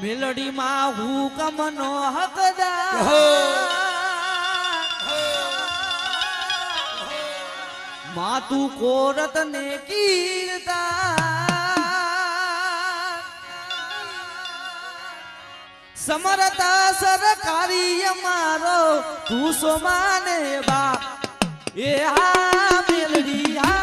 મેલડીમાં હુકમનો હકદાર માતું કોરત ને કીર્તા સમરતા સરકારી અમારો તું સોમાને બા એ આ મેલડી